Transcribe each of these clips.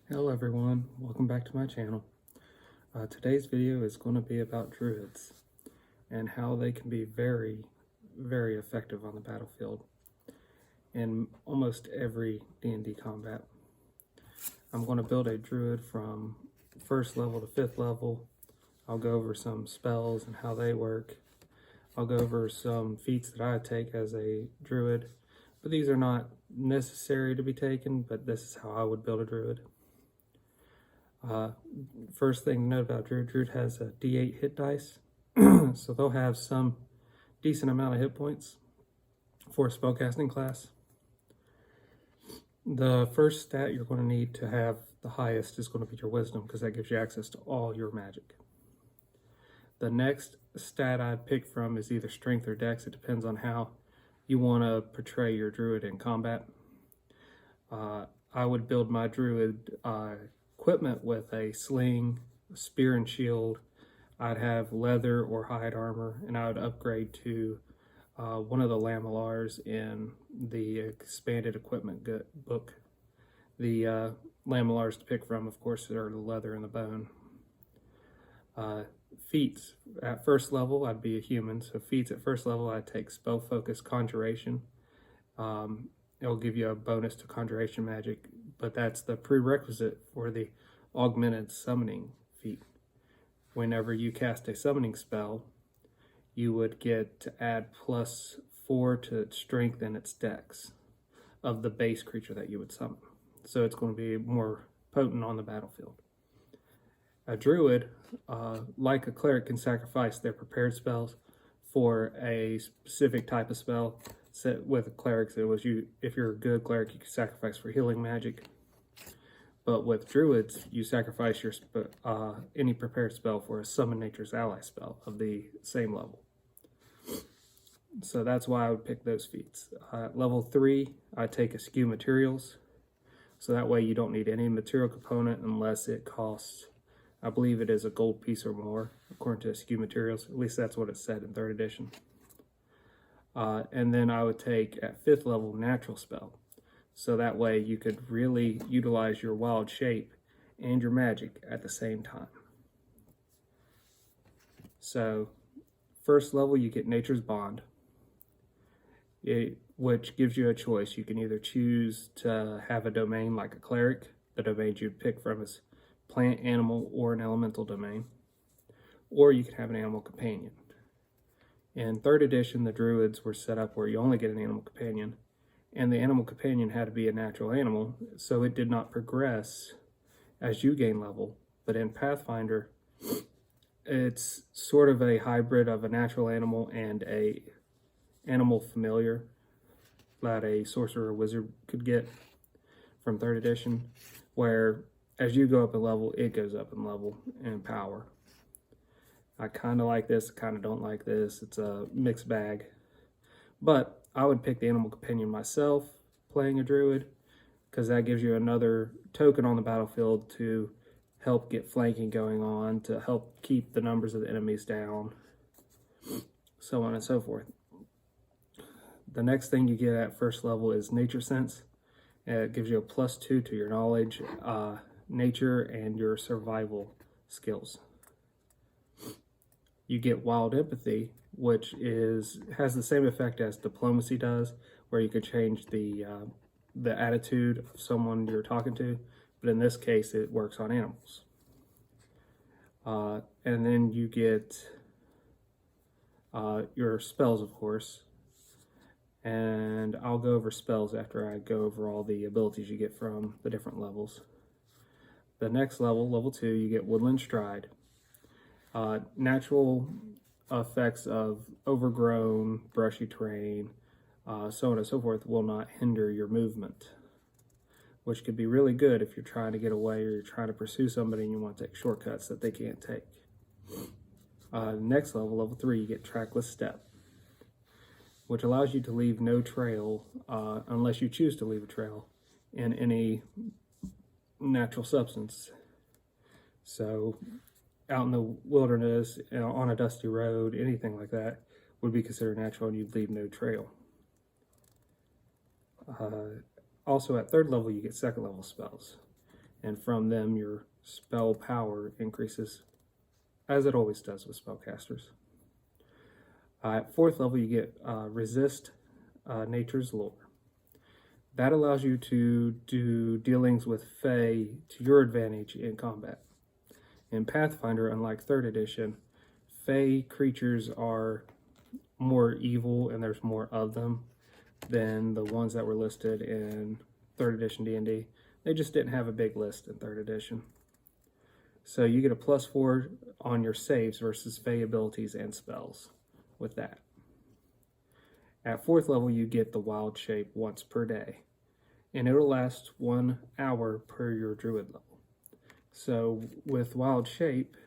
Hello everyone, welcome back to my channel. Today's video is going to be about Druids and how they can be very, very effective on the battlefield in almost every D&D combat. I'm going to build a Druid from 1st level to 5th level. I'll go over some spells and how they work. I'll go over some feats that I take as a Druid, but these are not necessary to be taken, but this is how I would build a Druid. First thing to note about Druid has a D8 hit dice, so they'll have some decent amount of hit points for a spellcasting class. The first stat you're going to need to have the highest is going to be your wisdom, because that gives you access to all your magic. The next stat I pick from is either strength or dex. It depends on how you want to portray your Druid in combat. I would build my Druid equipment with a sling, a spear and shield. I'd have leather or hide armor, and I would upgrade to one of the lamellars in the expanded equipment book. The lamellars to pick from, of course, are the leather and the bone. Feats at 1st level, I'd be a human, so feats at 1st level, I'd take spell focus conjuration. It'll give you a bonus to conjuration magic, but that's the prerequisite for the augmented summoning feat. Whenever you cast a summoning spell, you would get to add +4 to its strength and its dex of the base creature that you would summon. So it's going to be more potent on the battlefield. A Druid, like a cleric, can sacrifice their prepared spells for a specific type of spell. With clerics, if you're a good cleric, you can sacrifice for healing magic. But with Druids, you sacrifice your any prepared spell for a Summon Nature's Ally spell of the same level. So that's why I would pick those feats. Level 3, I take Eschew Materials. So that way you don't need any material component unless it costs, I believe it is a gold piece or more, according to Eschew Materials. At least that's what it said in 3rd edition. And then I would take, at 5th level, Natural Spell. So that way you could really utilize your wild shape and your magic at the same time. So 1st level, you get Nature's Bond, which gives you a choice. You can either choose to have a domain like a cleric. The domains you'd pick from is plant, animal, or an elemental domain. Or you can have an animal companion. In 3rd edition, the Druids were set up where you only get an animal companion, and the animal companion had to be a natural animal, so it did not progress as you gain level. But in Pathfinder, it's sort of a hybrid of a natural animal and a animal familiar that a sorcerer or wizard could get from 3rd edition, where as you go up in level, it goes up in level and power. I kind of like this, kind of don't like this. It's a mixed bag. But I would pick the animal companion myself playing a Druid, because that gives you another token on the battlefield to help get flanking going on, to help keep the numbers of the enemies down, so on and so forth. The next thing you get at 1st level is Nature Sense. It gives you a +2 to your knowledge, nature, and your survival skills. You get Wild Empathy, which has the same effect as Diplomacy does, where you can change the attitude of someone you're talking to, but in this case, it works on animals. And then you get your spells, of course, and I'll go over spells after I go over all the abilities you get from the different levels. The next level, level 2, you get Woodland Stride. Natural effects of overgrown, brushy terrain, so on and so forth, will not hinder your movement, which could be really good if you're trying to get away or you're trying to pursue somebody and you want to take shortcuts that they can't take. Next level, level 3, you get Trackless Step, which allows you to leave no trail unless you choose to leave a trail in any natural substance. So out in the wilderness, on a dusty road, anything like that would be considered natural, and you'd leave no trail. Also at 3rd level, you get 2nd level spells. and from them your spell power increases, as it always does with spellcasters. At 4th level, you get resist nature's lore. That allows you to do dealings with Fae to your advantage in combat. In Pathfinder, unlike 3rd edition, Fae creatures are more evil and there's more of them than the ones that were listed in 3rd edition D&D. They just didn't have a big list in 3rd edition. So you get a +4 on your saves versus Fae abilities and spells with that. At 4th level, you get the wild shape once per day, and it'll last 1 hour per your Druid level. So with wild shape,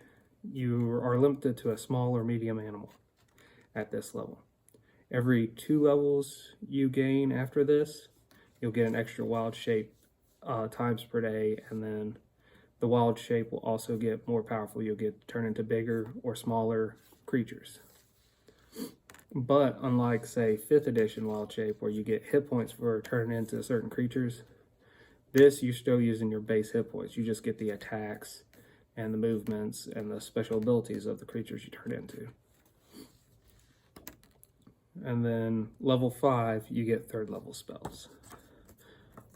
you are limited to a small or medium animal at this level. Every 2 levels you gain after this, you'll get an extra wild shape times per day, and then the wild shape will also get more powerful. You'll get turned into bigger or smaller creatures. But unlike, say, 5th edition wild shape, where you get hit points for turning into certain creatures, this you're still using your base hit points. You just get the attacks and the movements and the special abilities of the creatures you turn into. And then level 5, you get 3rd level spells.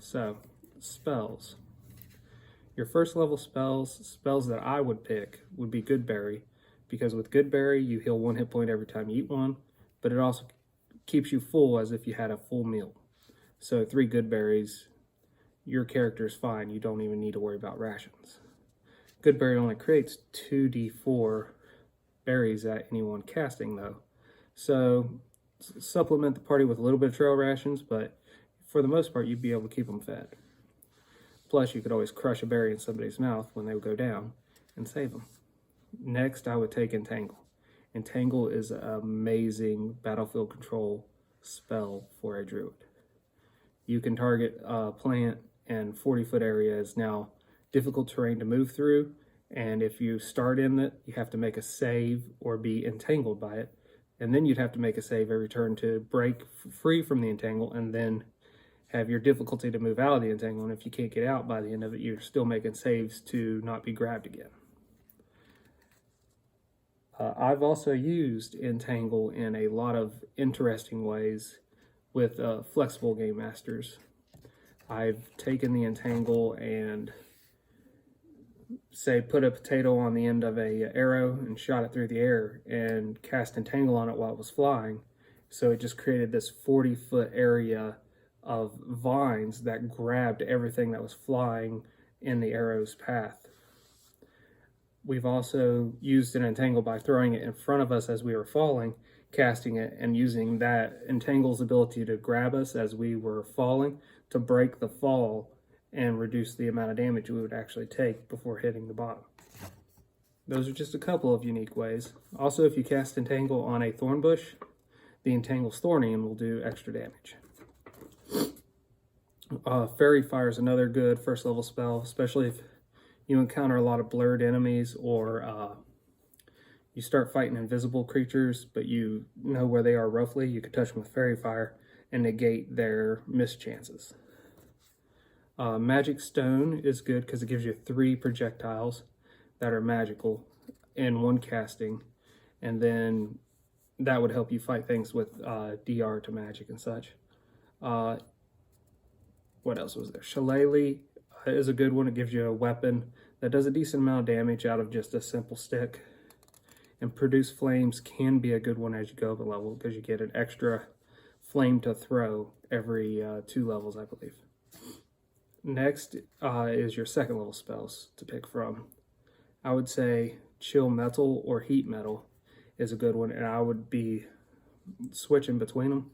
So, spells. Your 1st level spells that I would pick would be Goodberry, because with Goodberry, you heal 1 hit point every time you eat one, but it also keeps you full as if you had a full meal. So 3 Goodberries, your character is fine. You don't even need to worry about rations. Goodberry only creates 2d4 berries at any one casting, though. So supplement the party with a little bit of trail rations, but for the most part, you'd be able to keep them fed. Plus, you could always crush a berry in somebody's mouth when they would go down and save them. Next, I would take Entangle. Entangle is an amazing battlefield control spell for a Druid. You can target a plant, and 40-foot area is now difficult terrain to move through, and if you start in it, you have to make a save or be entangled by it, and then you'd have to make a save every turn to break free from the entangle, and then have your difficulty to move out of the entangle, and if you can't get out by the end of it, you're still making saves to not be grabbed again. I've also used Entangle in a lot of interesting ways with flexible game masters. I've taken the Entangle and, say, put a potato on the end of a arrow and shot it through the air and cast Entangle on it while it was flying. So it just created this 40-foot area of vines that grabbed everything that was flying in the arrow's path. We've also used an Entangle by throwing it in front of us as we were falling, casting it, and using that Entangle's ability to grab us as we were falling to break the fall and reduce the amount of damage we would actually take before hitting the bottom. Those are just a couple of unique ways. Also, if you cast Entangle on a thorn bush, the Entangle's Thornium will do extra damage. Fairy Fire is another good 1st level spell, especially if you encounter a lot of blurred enemies, or you start fighting invisible creatures, but you know where they are roughly. You can touch them with Fairy Fire and negate their mischances. Magic Stone is good because it gives you 3 projectiles that are magical in one casting, and then that would help you fight things with DR to magic and such. What else was there? Shillelagh is a good one. It gives you a weapon that does a decent amount of damage out of just a simple stick. And Produce Flames can be a good one as you go up a level, because you get an extra flame to throw every 2 levels, I believe. Next is your 2nd level spells to pick from. I would say Chill Metal or Heat Metal is a good one, and I would be switching between them.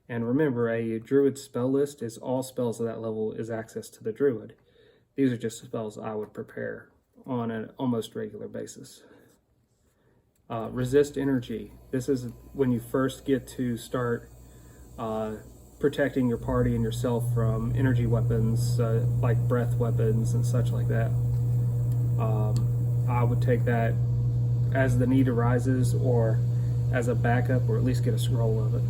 And remember, a Druid spell list is all spells at that level is access to the Druid. These are just spells I would prepare on an almost regular basis. Resist Energy. This is when you first get to start protecting your party and yourself from energy weapons, like breath weapons and such like that. I would take that as the need arises, or as a backup, or at least get a scroll of it.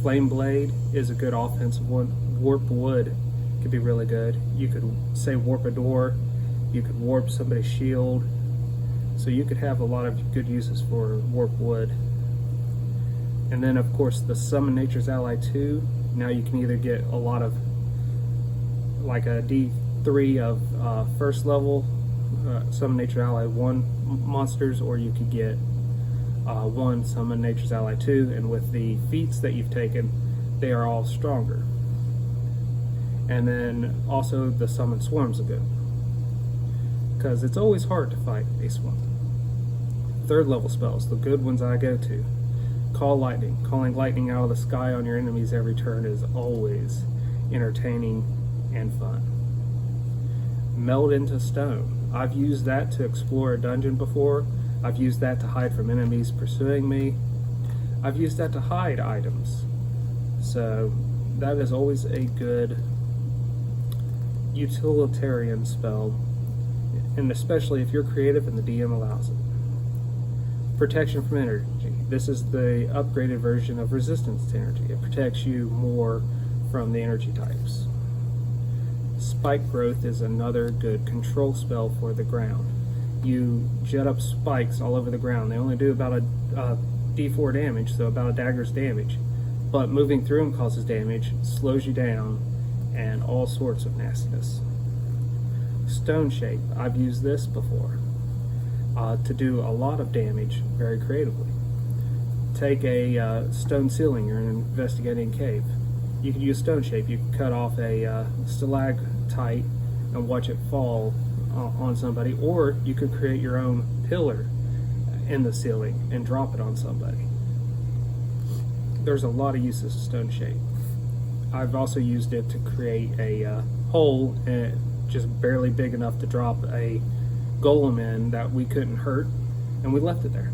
Flame Blade is a good offensive one. Warp Wood could be really good. You could say warp a door, you could warp somebody's shield, so you could have a lot of good uses for warp wood. And then of course the Summon Nature's Ally 2, now you can either get a lot of like a D3 of first level Summon Nature's Ally 1 monsters, or you could get 1 Summon Nature's Ally 2, and with the feats that you've taken, they are all stronger. And then also the Summon Swarms are good, because it's always hard to fight a swarm. 3rd level spells, the good ones I go to. Call Lightning. Calling lightning out of the sky on your enemies every turn is always entertaining and fun. Meld into Stone. I've used that to explore a dungeon before. I've used that to hide from enemies pursuing me. I've used that to hide items. So that is always a good utilitarian spell, and especially if you're creative and the DM allows it. Protection from energy. This is the upgraded version of resistance to energy. It protects you more from the energy types. Spike Growth is another good control spell for the ground. You jet up spikes all over the ground. They only do about a D4 damage, so about a dagger's damage. But moving through them causes damage, slows you down, and all sorts of nastiness. Stone Shape. I've used this before to do a lot of damage very creatively. Take a stone ceiling, you're investigating a cave. You could use Stone Shape. You could cut off a stalactite and watch it fall on somebody, or you could create your own pillar in the ceiling and drop it on somebody. There's a lot of uses of Stone Shape. I've also used it to create a hole just barely big enough to drop a golem in that we couldn't hurt, and we left it there.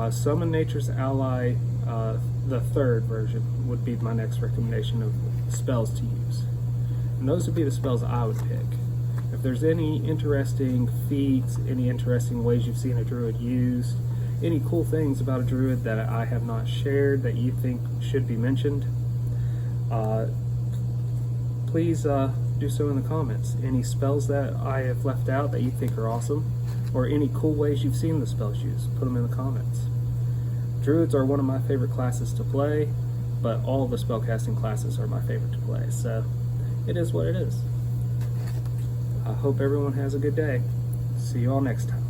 Summon Nature's Ally, the 3rd version, would be my next recommendation of spells to use. And those would be the spells I would pick. If there's any interesting feats, any interesting ways you've seen a druid used, any cool things about a druid that I have not shared that you think should be mentioned, please do so in the comments. Any spells that I have left out that you think are awesome, or any cool ways you've seen the spells used, put them in the comments. Druids are one of my favorite classes to play, but all of the spellcasting classes are my favorite to play, so it is what it is. I hope everyone has a good day. See you all next time.